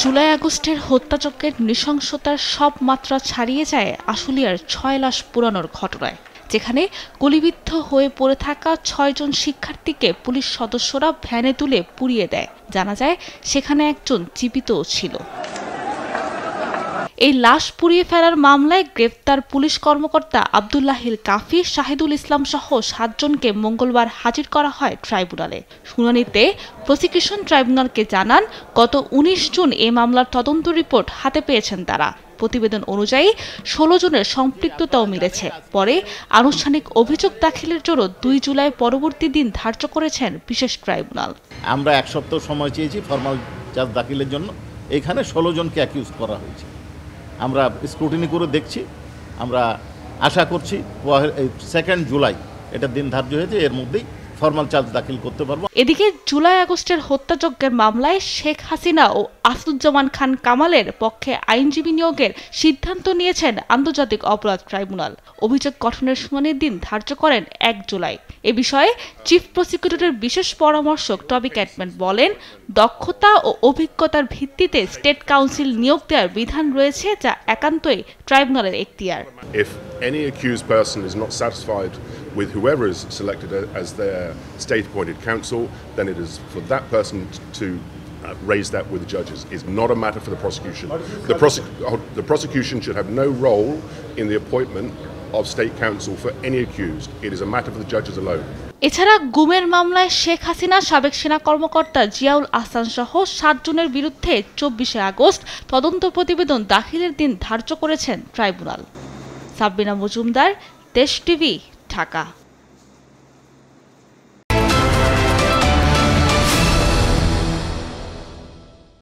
জুলাই আগস্টের হত্যাযজ্ঞের নৃশংসতার সব মাত্রা ছাড়িয়ে যায় আশুলিয়ার ৬ লাশ পোড়ানোর ঘটনায়, যেখানে গুলিবিদ্ধ হয়ে পড়ে থাকা ৬ জন শিক্ষার্থীকে পুলিশ সদস্যরা ভ্যানে তুলে পুড়িয়ে দেয়। জানা যায় সেখানে একজন জীবিতও ছিল। এই লাশ পুড়িয়ে ফেলার মামলায় গ্রেফতার পুলিশ কর্মকর্তা আব্দুল্লাহিল কাফি, শাহিদুল ইসলাম সহ ৭ জনকে মঙ্গলবার হাজির করা হয় ট্রাইব্যুনালে। শুনানিতে প্রসিকিউশন ট্রাইব্যুনালকে জানান, গত ১৯ জুন এ মামলার তদন্ত রিপোর্ট হাতে পেয়েছেন তারা। প্রতিবেদন অনুযায়ী ১৬ জনের সম্পৃক্ততাও মিলেছে। পরে আনুষ্ঠানিক অভিযোগ দাখিলের জন্য ২ জুলাই পরবর্তী দিন ধার্য করেছেন বিশেষ ট্রাইব্যুনাল। আমরা ১ সপ্তাহ সময় চেয়েছি ফরমাল চার্জ দাখিলের জন্য। এখানে ১৬ জনকে অ্যাকিউজ করা হয়েছে। আমরা স্ক্রুটিনি করে দেখছি। আমরা আশা করছি 2 জুলাই এটা দিন ধার্য হয়েছে, এর মধ্যেই ফরমাল চার্জ দাখিল করতে পারবো। এদিকে জুলাই আগস্টের হত্যাযজ্ঞের মামলায় শেখ হাসিনা ও আসাদুজ্জামান খান কামালের পক্ষে আইনজীবী নিয়োগের সিদ্ধান্ত নিয়েছেন আন্তর্জাতিক অপরাধ ট্রাইব্যুনাল। অভিযোগ গঠনের শুনানির দিন ধার্য করেন ১ জুলাই। এ বিষয়ে চিফ প্রসিকিউটরের বিশেষ পরামর্শক টবি ক্যাটম্যান বলেন, দক্ষতা ও অভিজ্ঞতার ভিত্তিতে স্টেট কাউন্সিল নিয়োগ দেওয়ার বিধান রয়েছে, যা একান্তই ট্রাইব্যুনালের এখতিয়ার। If any accused person is not satisfied with whoever is selected as their state-appointed counsel, then it is for that person to raise that with the judges. It's not a matter for the prosecution. The prosecution should have no role in the appointment of state counsel for any accused. It is a matter for the judges alone. এছাড়া গুমের মামলায় শেখ হাসিনা, সাবেক সেনা কর্মকর্তা জিয়াউল আহসান সহ ৭ জনের বিরুদ্ধে ২৪শে আগস্ট তদন্ত প্রতিবেদন দাখিলের দিন ধার্য করেছেন ট্রাইব্যুনাল। সাবরিনা মজুমদার, দেশ টিভি, ঢাকা।